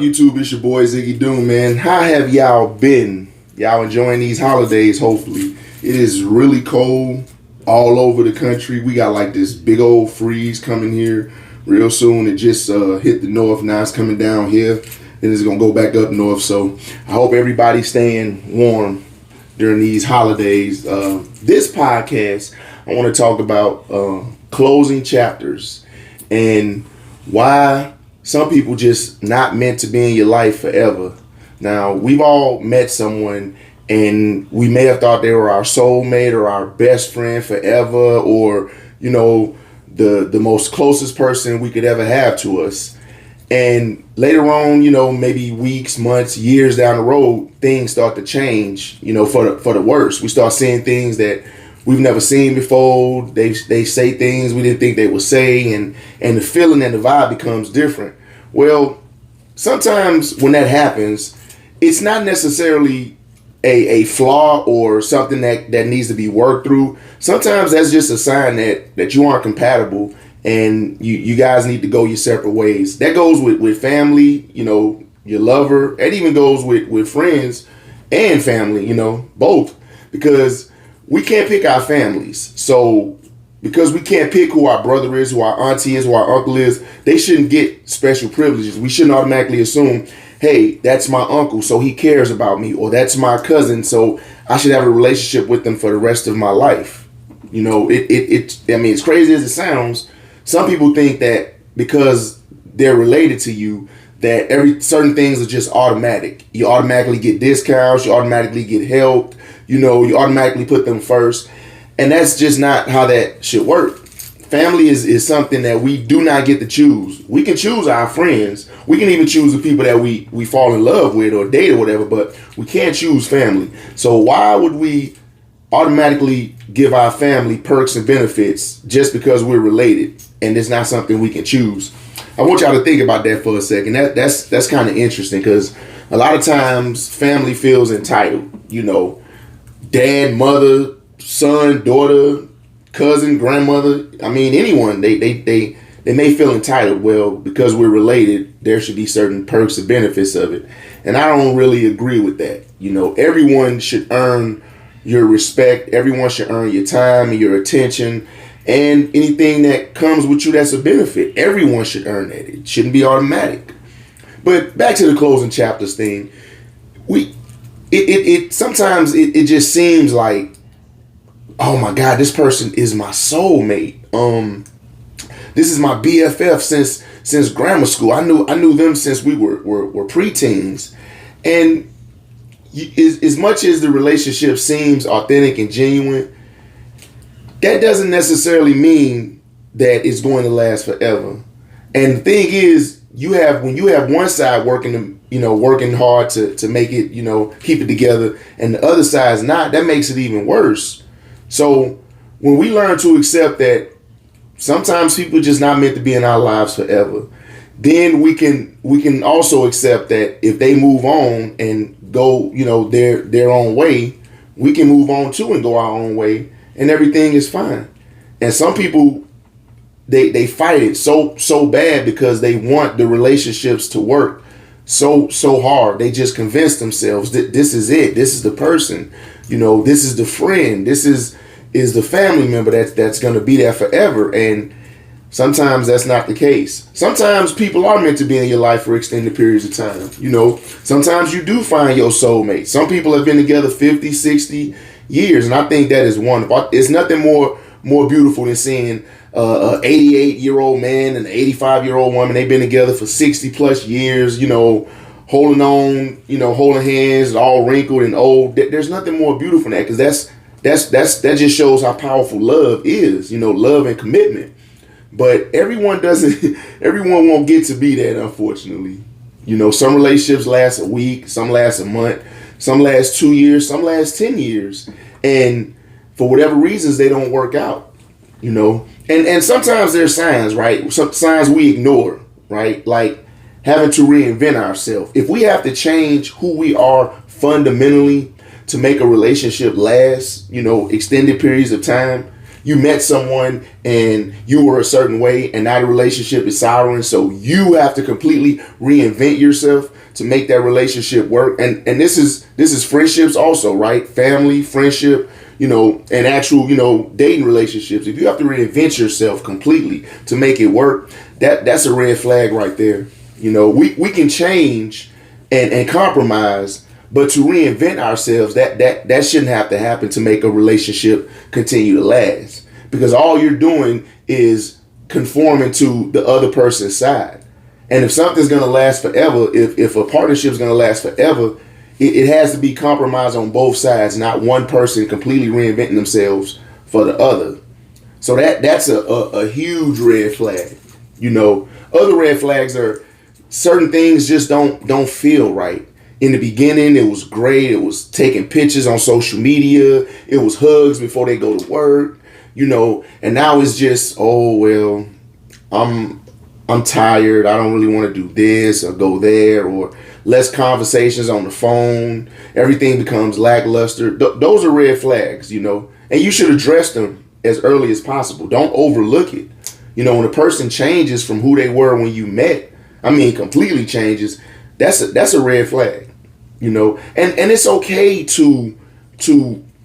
YouTube? It's your boy Ziggy Doom, man. How have y'all been? Y'all enjoying these holidays, hopefully. It is really cold all over the country. We got like this big old freeze coming here real soon. It just hit the north. Now it's coming down here. Then it's going to go back up north. So I hope everybody's staying warm during these holidays. This podcast, I want to talk about closing chapters and why some people just not meant to be in your life forever. Now, we've all met someone and we may have thought they were our soulmate or our best friend forever, or, you know, the most closest person we could ever have to us. And later on, you know, maybe weeks, months, years down the road, things start to change, you know, for the worse. We start seeing things that we've never seen before. They say things we didn't think they would say, and the feeling and the vibe becomes different. Well, sometimes when that happens, it's not necessarily a flaw or something that needs to be worked through. Sometimes that's just a sign that you aren't compatible and you guys need to go your separate ways. That goes with family, you know, your lover. It even goes with friends and family, you know, both. Because we can't pick our families. So because we can't pick who our brother is, who our auntie is, who our uncle is, they shouldn't get special privileges. We shouldn't automatically assume, hey, that's my uncle, so he cares about me, or that's my cousin, so I should have a relationship with them for the rest of my life. You know, I mean, as crazy as it sounds, some people think that because they're related to you, that certain things are just automatic. You automatically get discounts, you automatically get help, you know, you automatically put them first. And that's just not how that should work. Family is something that we do not get to choose. We can choose our friends. We can even choose the people that we fall in love with or date or whatever, but we can't choose family. So why would we automatically give our family perks and benefits just because we're related and it's not something we can choose? I want y'all to think about that for a second. That's kind of interesting, because a lot of times family feels entitled. You know, dad, mother, son, daughter, cousin, grandmother. I mean, anyone. They may feel entitled. Well, because we're related, there should be certain perks and benefits of it. And I don't really agree with that. You know, everyone should earn your respect. Everyone should earn your time and your attention. And anything that comes with you that's a benefit, everyone should earn that. It shouldn't be automatic. But back to the closing chapters thing, sometimes it just seems like, oh my God, this person is my soulmate. This is my BFF since grammar school. I knew them since we were preteens. And as much as the relationship seems authentic and genuine, that doesn't necessarily mean that it's going to last forever. And the thing is, when you have one side working hard to make it, you know, keep it together, and the other side's not, that makes it even worse. So when we learn to accept that sometimes people are just not meant to be in our lives forever, then we can also accept that if they move on and go, you know, their own way, we can move on too and go our own way, and everything is fine. And some people, they fight it so bad because they want the relationships to work so hard. They just convince themselves that this is it. This is the person. You know, this is the friend. This is the family member that's going to be there forever. And sometimes that's not the case. Sometimes people are meant to be in your life for extended periods of time. You know, sometimes you do find your soulmate. Some people have been together 50, 60 years, and I think that is wonderful. It's nothing more beautiful than seeing an 88-year-old man and an 85-year-old woman. They've been together for 60 plus years, you know, holding on, you know, holding hands, all wrinkled and old. There's nothing more beautiful than that, because that just shows how powerful love is, you know, love and commitment. But everyone won't get to be that, unfortunately. You know, some relationships last a week, some last a month, some last 2 years, some last 10 years. And for whatever reasons, they don't work out, you know. And sometimes there's signs, right? Some signs we ignore, right? Like having to reinvent ourselves. If we have to change who we are fundamentally to make a relationship last, you know, extended periods of time, you met someone and you were a certain way, and now the relationship is souring. So you have to completely reinvent yourself to make that relationship work. And this is friendships also, right? Family, friendship, and actual, dating relationships. If you have to reinvent yourself completely to make it work, that's a red flag right there. We can change and compromise, but to reinvent ourselves, that shouldn't have to happen to make a relationship continue to last. Because all you're doing is conforming to the other person's side. And if something's gonna last forever, if a partnership's gonna last forever, it has to be compromised on both sides, not one person completely reinventing themselves for the other. So that's a huge red flag. Other red flags are certain things just don't feel right. In the beginning, it was great. It was taking pictures on social media. It was hugs before they go to work, and now it's just, oh, well, I'm tired. I don't really want to do this or go there, or less conversations on the phone. Everything becomes lackluster. Those are red flags, and you should address them as early as possible. Don't overlook it. When a person changes from who they were when you met, completely changes, that's a red flag. And it's okay to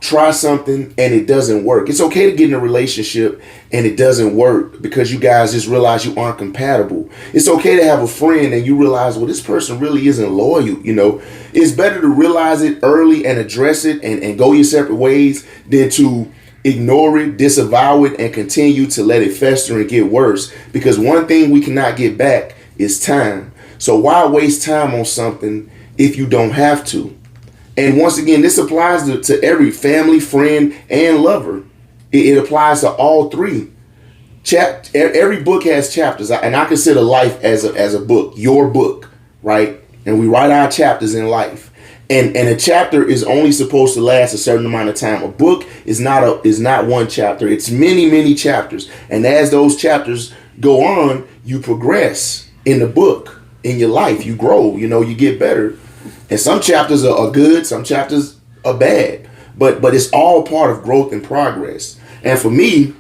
try something and it doesn't work. It's okay to get in a relationship and it doesn't work because you guys just realize you aren't compatible. It's okay to have a friend and you realize, well, this person really isn't loyal. It's better to realize it early and address it and go your separate ways than to ignore it, disavow it, and continue to let it fester and get worse. Because one thing we cannot get back is time. So why waste time on something if you don't have to? And once again, this applies to every family, friend, and lover. It applies to all three. Every book has chapters, and I consider life as a book, your book, right? And we write our chapters in life. And a chapter is only supposed to last a certain amount of time. A book is not one chapter. It's many, many chapters. And as those chapters go on, you progress in the book, in your life. You grow, you get better. And some chapters are good, some chapters are bad. But it's all part of growth and progress. And for me,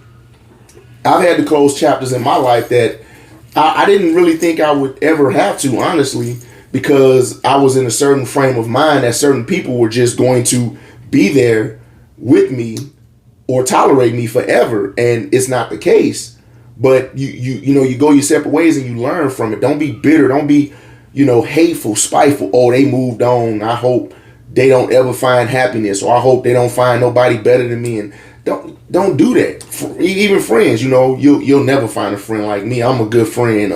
I've had to close chapters in my life that I didn't really think I would ever have to, honestly, because I was in a certain frame of mind that certain people were just going to be there with me or tolerate me forever. And it's not the case. But you go your separate ways and you learn from it. Don't be bitter. Don't be, hateful, spiteful. Oh, they moved on. I hope they don't ever find happiness, or I hope they don't find nobody better than me. And don't do that. Even friends, you'll never find a friend like me. I'm a good friend,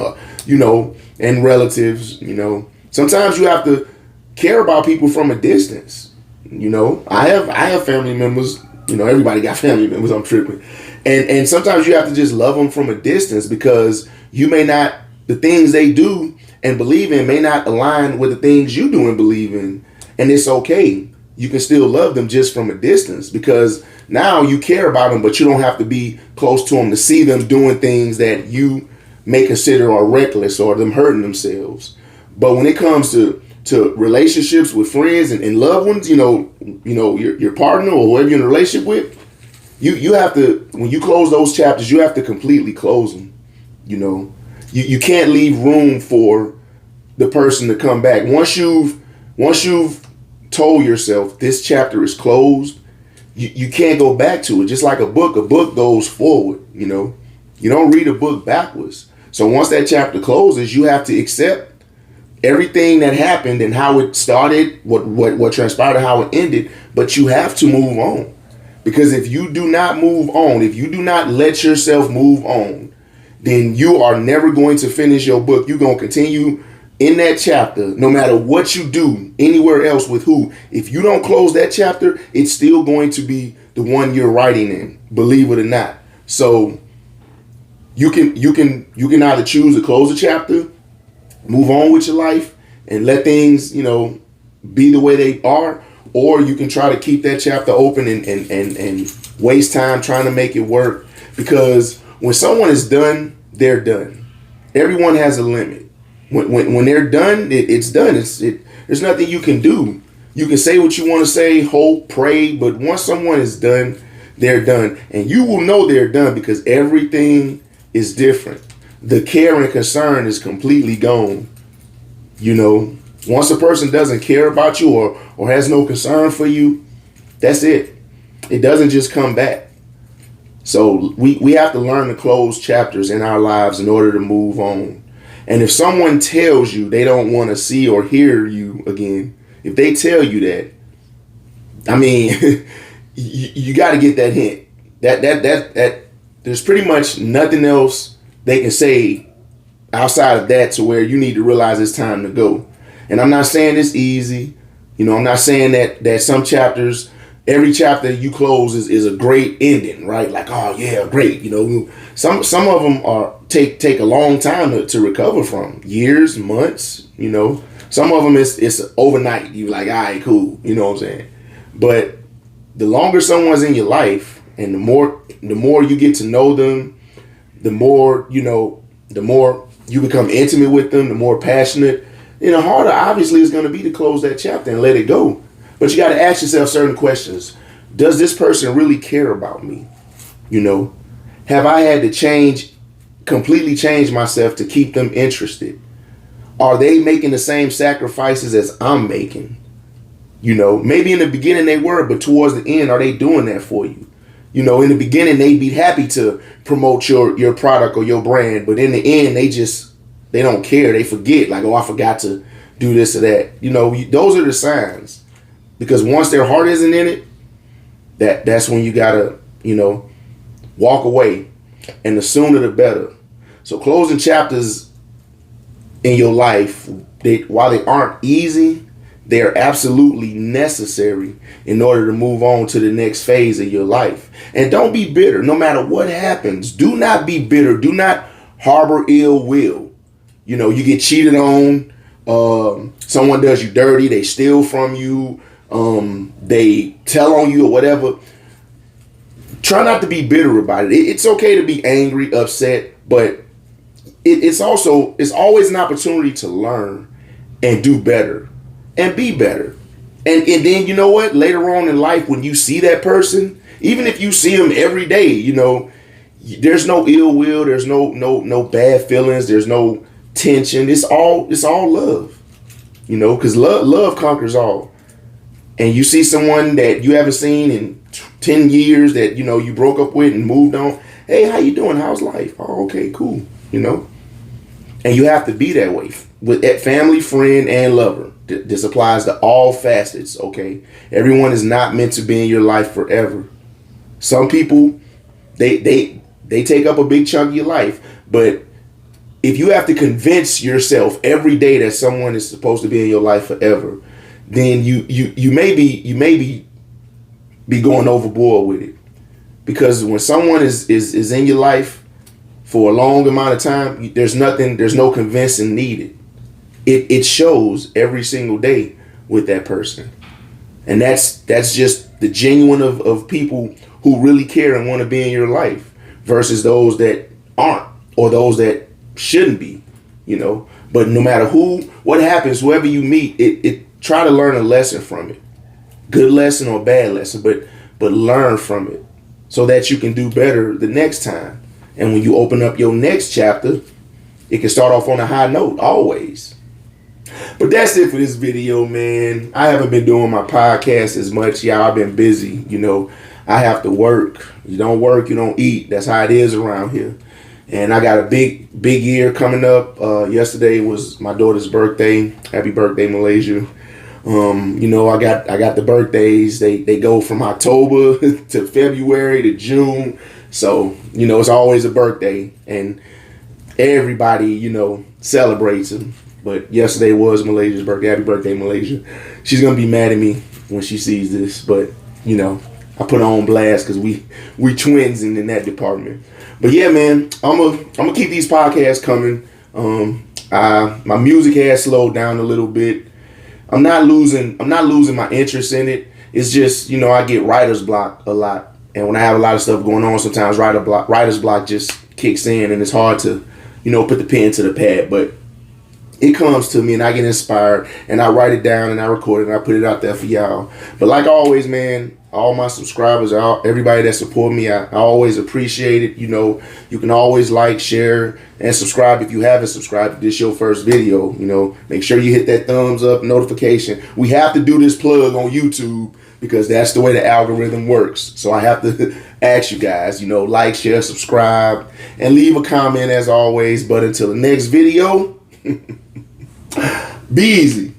and relatives, Sometimes you have to care about people from a distance. I have family members. Everybody got family members. I'm tripping. And sometimes you have to just love them from a distance because the things they do and believe in may not align with the things you do and believe in. And it's okay. You can still love them just from a distance because now you care about them, but you don't have to be close to them to see them doing things that you may consider are reckless or them hurting themselves. But when it comes to relationships with friends and loved ones, your partner or whoever you're in a relationship with, you have to, when you close those chapters, you have to completely close them. You can't leave room for the person to come back. Once you've told yourself this chapter is closed, you can't go back to it. Just like a book goes forward. You don't read a book backwards. So once that chapter closes, you have to accept everything that happened and how it started, what transpired, how it ended. But you have to move on, because if you do not move on, if you do not let yourself move on, then you are never going to finish your book. You're going to continue in that chapter, no matter what you do anywhere else with who. If you don't close that chapter, it's still going to be the one you're writing in, believe it or not. So you can either choose to close a chapter, move on with your life, and let things, be the way they are, or you can try to keep that chapter open and waste time trying to make it work. Because when someone is done, they're done. Everyone has a limit. When they're done, it's done. There's nothing you can do. You can say what you want to say, hope, pray, but once someone is done, they're done. And you will know they're done because everything is different. The care and concern is completely gone. You know, once a person doesn't care about you or has no concern for you, that's it. It doesn't just come back. So we have to learn to close chapters in our lives in order to move on. And if someone tells you they don't want to see or hear you again, if they tell you that, I mean, you got to get that hint. That there's pretty much nothing else they can say outside of that to where you need to realize it's time to go. And I'm not saying it's easy. You know, I'm not saying that some chapters, every chapter you close is a great ending, right? Like, oh yeah, great. You know, some of them are take a long time to recover from, years, months. You know, some of them it's overnight. You like, all right, cool. You know what I'm saying? But the longer someone's in your life, and the more you get to know them, the more you become intimate with them, the more passionate, the harder obviously it's going to be to close that chapter and let it go. But you got to ask yourself certain questions. Does this person really care about me? You know, have I had to completely change myself to keep them interested? Are they making the same sacrifices as I'm making? You know, maybe in the beginning they were, but towards the end, are they doing that for you? You know, in the beginning, they'd be happy to promote your product or your brand, but in the end, they don't care. They forget, like, oh, I forgot to do this or that. You know, those are the signs. Because once their heart isn't in it, that's when you gotta, walk away. And the sooner the better. So closing chapters in your life, while they aren't easy, they're absolutely necessary in order to move on to the next phase of your life. And don't be bitter. No matter what happens, do not be bitter. Do not harbor ill will. You know, you get cheated on. Someone does you dirty. They steal from you. They tell on you or whatever. Try not to be bitter about it. It's okay to be angry, upset, but it's always an opportunity to learn and do better. And be better. And then, you know what? Later on in life, when you see that person, even if you see them every day, there's no ill will. There's no bad feelings. There's no tension. It's all love, because love conquers all. And you see someone that you haven't seen in 10 years that, you broke up with and moved on. Hey, how you doing? How's life? Oh, okay, cool. And you have to be that way with that family, friend, and lover. This applies to all facets, okay? Everyone is not meant to be in your life forever. Some people, they take up a big chunk of your life. But if you have to convince yourself every day that someone is supposed to be in your life forever, then you may be going overboard with it. Because when someone is in your life for a long amount of time, there's no convincing needed. It shows every single day with that person. And that's just the genuine of people who really care and want to be in your life versus those that aren't or those that shouldn't be, But no matter what happens, whoever you meet, it try to learn a lesson from it. Good lesson or bad lesson, but learn from it so that you can do better the next time. And when you open up your next chapter, it can start off on a high note always. But that's it for this video, man. I haven't been doing my podcast as much. Y'all, I've been busy. I have to work. You don't work, you don't eat. That's how it is around here. And I got a big year coming up. Yesterday was my daughter's birthday. Happy birthday, Malaysia. I got the birthdays. They go from October to February to June. So, it's always a birthday. And everybody, celebrates them. But yesterday was Malaysia's birthday. Happy birthday, Malaysia. She's going to be mad at me when she sees this. But, I put her on blast because we twins in that department. But yeah, man, I'm gonna keep these podcasts coming. My music has slowed down a little bit. I'm not losing my interest in it. It's just, I get writer's block a lot. And when I have a lot of stuff going on, sometimes writer's block just kicks in and it's hard to, put the pen to the pad. But it comes to me and I get inspired and I write it down and I record it and I put it out there for y'all. But like always, man, all my subscribers, everybody that support me, I always appreciate it. You know, you can always like, share, and subscribe if you haven't subscribed. If this is your first video, you know, make sure you hit that thumbs up notification. We have to do this plug on YouTube because that's the way the algorithm works. So I have to ask you guys, you know, like, share, subscribe, and leave a comment as always. But until the next video, be easy.